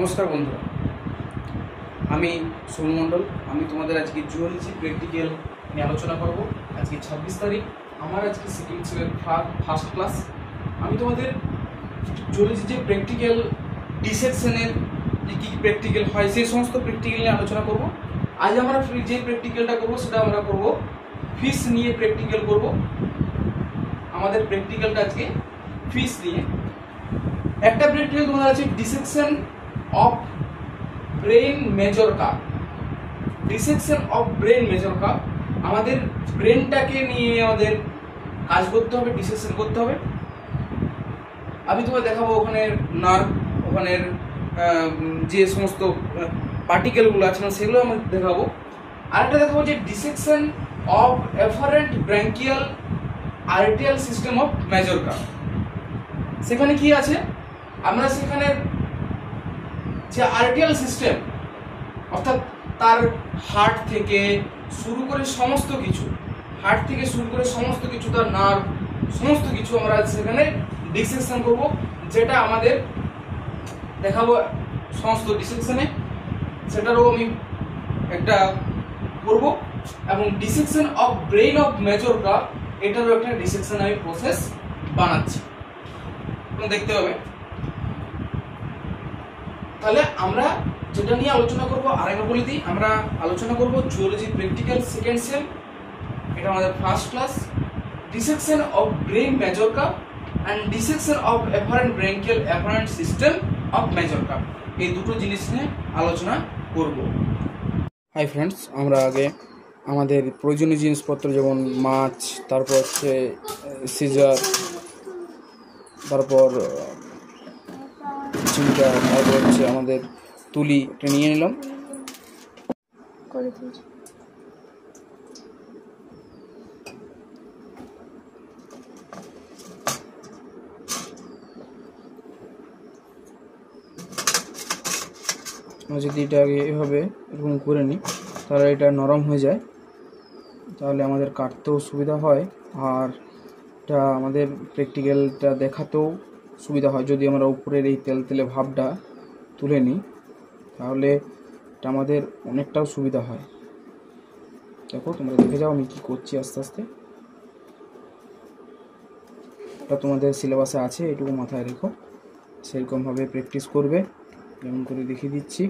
নমস্কার বন্ধুরা, আমি সোম মণ্ডল। আমি তোমাদের আজকে জুওলজি প্র্যাকটিক্যাল নিয়ে আলোচনা করব। আজকে 26 তারিখ, আমার আজকে সেকেন্ড সেমিস্টার ফার্স্ট ক্লাস। আমি তোমাদের জুওলজি যে প্র্যাকটিক্যাল ডিসেকশনের যে কী প্র্যাকটিক্যাল হয় সেই সমস্ত প্র্যাকটিক্যাল নিয়ে আলোচনা করব। আজ আমরা যে প্র্যাকটিক্যালটা করব সেটা আমরা করব ফিশ নিয়ে প্র্যাকটিক্যাল করব। আমাদের প্র্যাকটিক্যালটা আজকে ফিশ নিয়ে। একটা প্র্যাকটিক্যাল তোমাদের আছে dissection of brain major cup. Dissection of brain major cup, আমাদের ব্রেনটাকে নিয়ে আমাদের কাজ করতে হবে, ডিসেকশন করতে হবে। আমি তোমায় দেখাবো ওখানে নার্ভ, ওখানের যে সমস্ত পার্টিকেলগুলো আছে না সেগুলো আমি দেখাবো। আরেকটা দেখাবো যে dissection of afferent branchial arterial system of major carp. সেখানে কি আছে, আমরা সেখানে যে আর্টিয়াল সিস্টেম অর্থাৎ তার হার্ট থেকে শুরু করে সমস্ত কিছু, তার নার্ভ সমস্ত কিছু আমরা সেখানে ডিসেকশন করব, যেটা আমাদের দেখাবো সমস্ত ডিসেকশনে, সেটারও আমি একটা করব। এবং dissection of brain of major cup, এটারও একটা ডিসেকশন আমি প্রসেস বানাচ্ছি, দেখতে হবে। তাহলে আমরা যেটা নিয়ে আলোচনা করব, আরেকবার বলে দিই, আমরা আলোচনা করব জুওলজি প্র্যাকটিক্যাল সেকেন্ড সেম, এটা আমাদের first class. Dissection of brain major carp and dissection of afferent branchial afferent system of major carp, এই দুটো জিনিস নিয়ে আলোচনা করব। হাই ফ্রেন্ডস, আমরা আগে আমাদের প্রয়োজনীয় জিনিসপত্র যেমন মাছ, তারপর হচ্ছে সিজার, তারপর চিমটা, তারপর হচ্ছে আমাদের তুলি, এটা নিয়ে নিলাম। যদি এটা আগে এভাবে এরকম করে নিই তাহলে এটা নরম হয়ে যায়, তাহলে আমাদের কাটতেও সুবিধা হয়, আর এটা আমাদের প্র্যাকটিক্যালটা দেখাতেও সুবিধা হয়। যদি আমরা উপরের এই তেলে ভাবটা তুলে নিই তাহলে এটা আমাদের অনেকটাও সুবিধা হয়। দেখো, তোমরা দেখে যাও আমি কি করছি আস্তে আস্তে। এটা তোমাদের সিলেবাসে আছে, এটুকু মাথায় রেখো, সেরকমভাবে প্র্যাকটিস করবে, যেমন করে দেখিয়ে দিচ্ছি।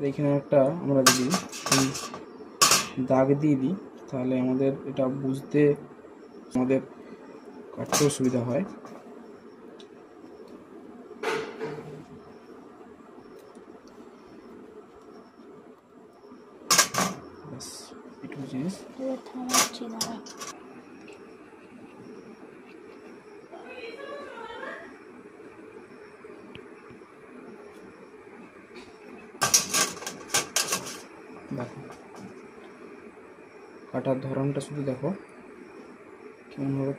এখানে একটা আমরা যদি দাগ দিয়ে দিই তাহলে আমাদের এটা বুঝতে, আমাদের কাটতেও সুবিধা হয়। এটুকু জিনিস দেখো, কাটার ধরনটা শুধু দেখো কেমন হবে।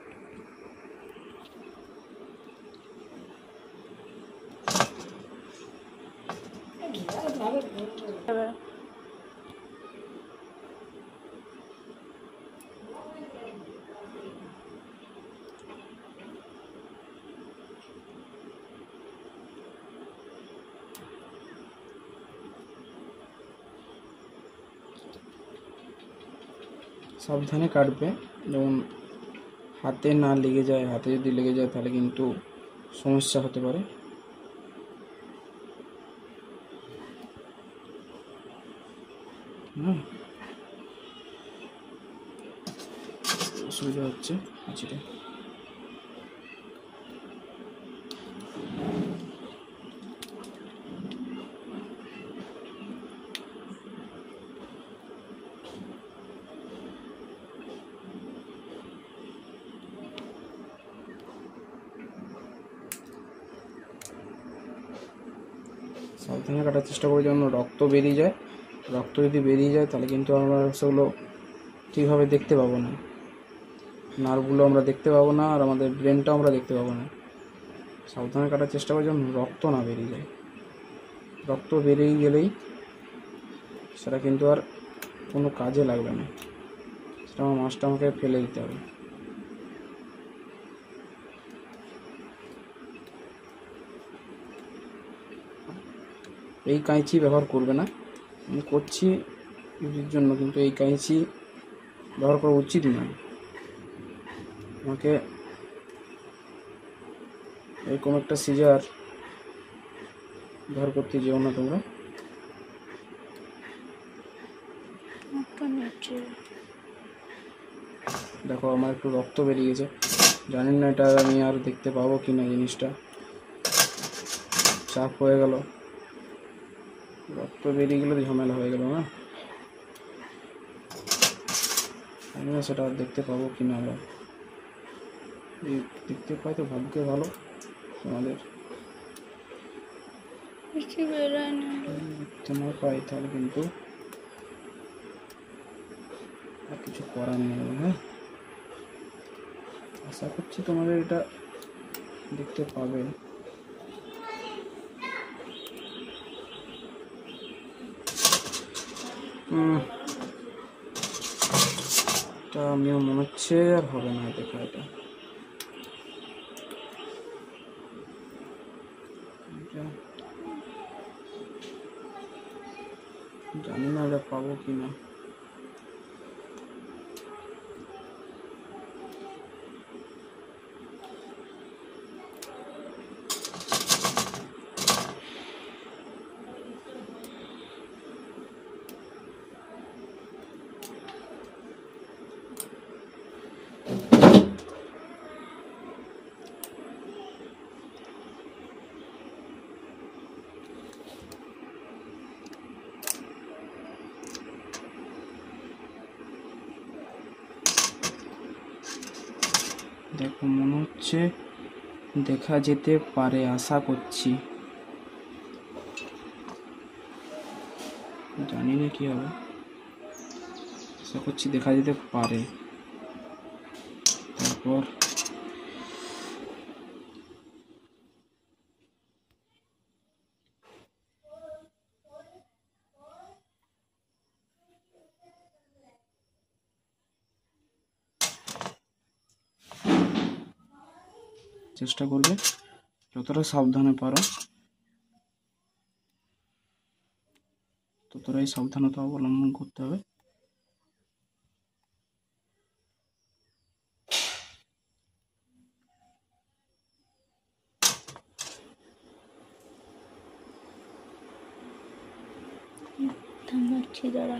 সাবধানে কাটবে, যেমন হাতে না লেগে যায়। হাতে যদি লেগে যায় তাহলে কিন্তু সমস্যা হতে পারে। অসুবিধা হচ্ছে সেটা। সাবধানে কাটার চেষ্টা করে যেন রক্ত বেরিয়ে যায়। রক্ত যদি বেরিয়ে যায় তাহলে কিন্তু আমরা সেগুলো ঠিকভাবে দেখতে পাবো না, নার্ভগুলো আমরা দেখতে পাবো না, আর আমাদের ব্রেনটাও আমরা দেখতে পাবো না। সাবধানে কাটার চেষ্টা করে যেন রক্ত না বেরিয়ে যায়। রক্ত বেরিয়ে গেলেই সেটা কিন্তু আর কোনো কাজে লাগবে না, সেটা আমার মাছটা আমাকে ফেলে দিতে হবে। এই কাঁচি ব্যবহার করবে না, আমি করছি ইউজের জন্য, কিন্তু এই কাঁচি ব্যবহার করা উচিত নয়। আমাকে এরকম একটা সিজার ব্যবহার করতে যেও না তোমরা। দেখো আমার একটু রক্ত বেরিয়ে গেছে, জানি না এটা আমি আর দেখতে পাবো কি না। জিনিসটা চাপ হয়ে গেল, রক্ত বেরিয়ে গেলে ঝামেলা হয়ে গেল না, জানি না সেটা আর দেখতে পাবো কি না। আমরা দেখতে পাই তো ভাগ্যে ভালো আমাদের, দেখতে না পাই তাহলে কিন্তু আর কিছু করার নেই। হ্যাঁ, আশা করছি তোমাদের এটা দেখতে পাবে। এটা আমিও মনে হচ্ছে আর হবে না দেখা। এটা জানি না এটা পাবো কি না। দেখো মনে হচ্ছে দেখা যেতে পারে, আশা করছি, জানি না কি হবে, আশা করছি দেখা যেতে পারে। তারপর চেষ্টা করবে যতটা সাবধানে পারো ততটাই সাবধানতা অবলম্বন করতে হবে। দাঁড়া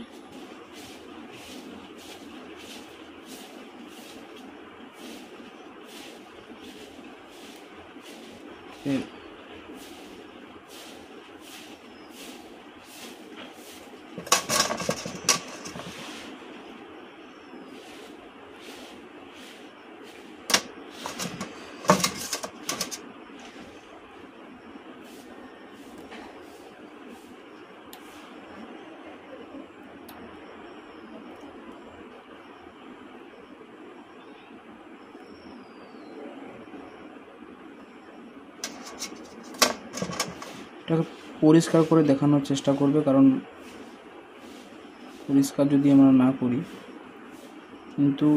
এটাকে পরিষ্কার করে দেখানোর চেষ্টা করবে, কারণ পরিষ্কার যদি আমরা না করি কিন্তু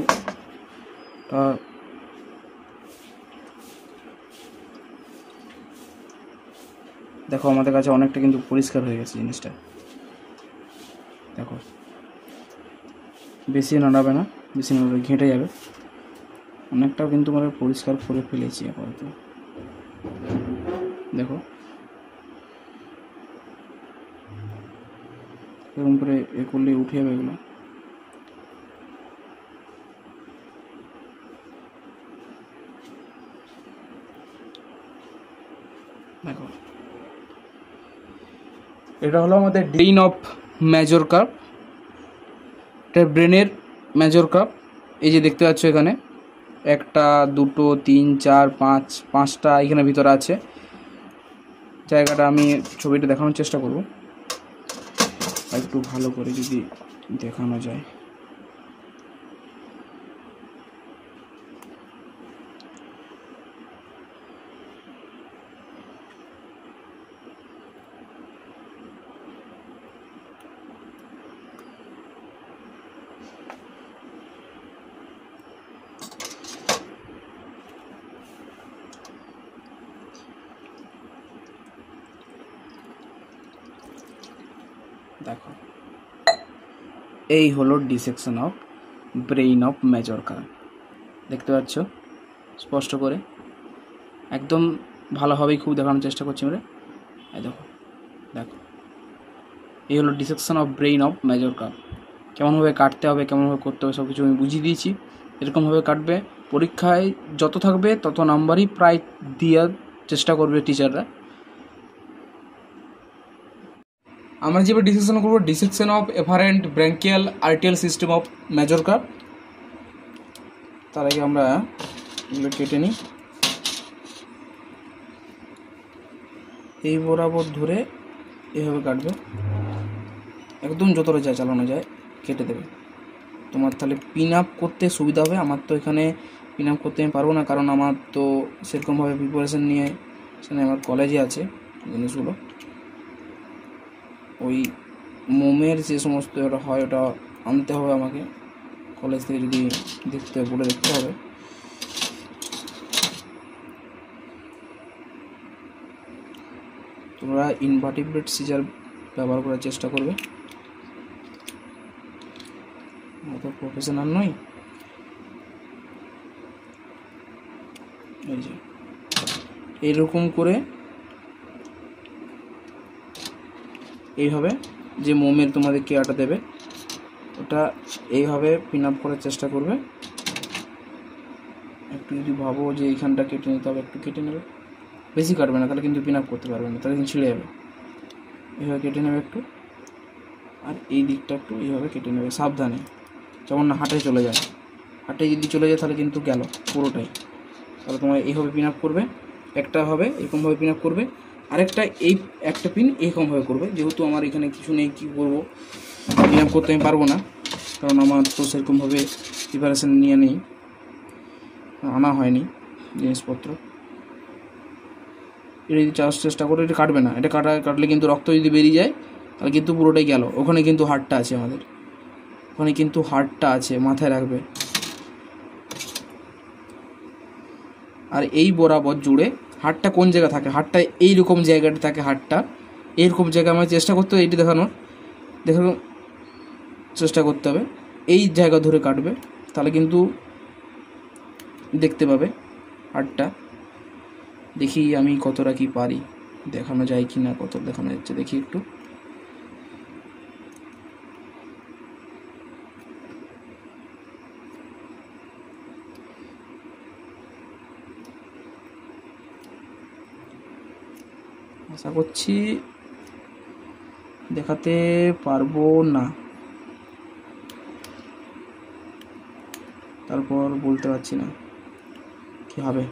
দেখো আমাদের কাছে অনেকটা কিন্তু পরিষ্কার হয়ে গেছে জিনিসটা। দেখো বেশি নাড়াবে না, বেশি নাড়াবে ঘেঁটে যাবে। অনেকটাও কিন্তু আমরা পরিষ্কার করে ফেলেছি আপাতত। দেখো এরকম করে এ করলে উঠে যাবে এগুলো। দেখো এটা হলো আমাদের ব্রেইন অফ মেজর কার্ভ, এটা ব্রেনের মেজর কার্ভ। এই যে দেখতে পাচ্ছ এখানে 1 2 3 4 5 5টা এখানে ভিতরে আছে। জায়গাটা আমি ছবিটা দেখানোর চেষ্টা করব, একটু ভালো করে যদি দেখানো যায়। দেখো, এই হলো ডিসেকশন অফ ব্রেইন অফ ম্যাজরকা। দেখতে পাচ্ছ স্পষ্ট করে, একদম ভালোভাবেই খুব দেখানোর চেষ্টা করছি আমরা। এই দেখো, দেখো, এই হলো ডিসেকশন অফ ব্রেইন অফ ম্যাজরকা। কেমনভাবে কাটতে হবে, কেমনভাবে করতে হবে, সব কিছু আমি বুঝিয়ে দিয়েছি। এরকমভাবে কাটবে, পরীক্ষায় যত থাকবে তত নাম্বারই প্রায় দেওয়ার চেষ্টা করবে টিচাররা। আমরা যেভাবে ডিসেকশন করবো, dissection of afferent branchial arterial system of major carp. তার আগে আমরা এগুলো কেটে নিই। এই বরাবর ধরে এভাবে কাটবে, একদম যতটা যায় চালানো যায় কেটে দেবে। তোমার তাহলে পিন আপ করতে সুবিধা হবে। আমার তো এখানে পিন আপ করতে আমি পারবো না, কারণ আমার তো সেরকমভাবে প্রিপারেশান নিয়ে সেখানে আমার কলেজে আছে জিনিসগুলো। ওই মোমের যে সমস্ত ওটা হয় ওটা আনতে হবে আমাকে কলেজ থেকে, যদি দেখতে বলে দেখতে হবে। তোমরা ইনভার্টিব্রেট সিজার ব্যবহার করার চেষ্টা করবে, অত প্রফেশনাল নয়। এই যে এইরকম করে এইভাবে যে মোমের তোমাদের কেয়ারটা দেবে ওটা এইভাবে পিন আপ করার চেষ্টা করবে। একটু যদি ভাবো যে এইখানটা কেটে নিতে হবে, একটু কেটে নেবে, বেশি কাটবে না, তাহলে কিন্তু পিন আপ করতে পারবে না, তাহলে কিন্তু ছিঁড়ে যাবে। এইভাবে কেটে নেবে একটু, আর এই দিকটা একটু এইভাবে কেটে নেবে সাবধানে, যেমন না হাটে চলে যায়। হাটে যদি চলে যায় তাহলে কিন্তু গেল পুরোটাই। তাহলে তোমরা এইভাবে পিন আপ করবে, একটা হবে এরকমভাবে পিন আপ করবে, আরেকটা এই একটা পিন এইরকমভাবে করবে। যেহেতু আমার এখানে কিছু নেই, কী করবো, পিন আপ করতে আমি পারবো না, কারণ আমার তো সেরকমভাবে প্রিপারেশান নিয়ে নেই, আনা হয়নি জিনিসপত্র। এটা যদি চেষ্টা করে, এটা কাটবে না, এটা কাটলে কিন্তু রক্ত যদি বেরিয়ে যায় তাহলে কিন্তু পুরোটাই গেল। ওখানে কিন্তু হাড়টা আছে আমাদের, ওখানে কিন্তু হাড়টা আছে, মাথায় রাখবে। আর এই বরাবর জুড়ে হাড়টা কোন জায়গা থাকে, হাড়টা এইরকম জায়গাটা থাকে, হাড়টা এইরকম জায়গায় আমার চেষ্টা করতে হবে, এইটি দেখানোর চেষ্টা করতে হবে। এই জায়গা ধরে কাটবে, তাহলে কিন্তু দেখতে পাবে হাড়টা। দেখি আমি কতটা কি পারি, দেখানো যায় কি না, কত দেখানো যাচ্ছে দেখি একটু। আশা করছি দেখাতে পারবো না, তারপর বলতে পারছি না কি হবে।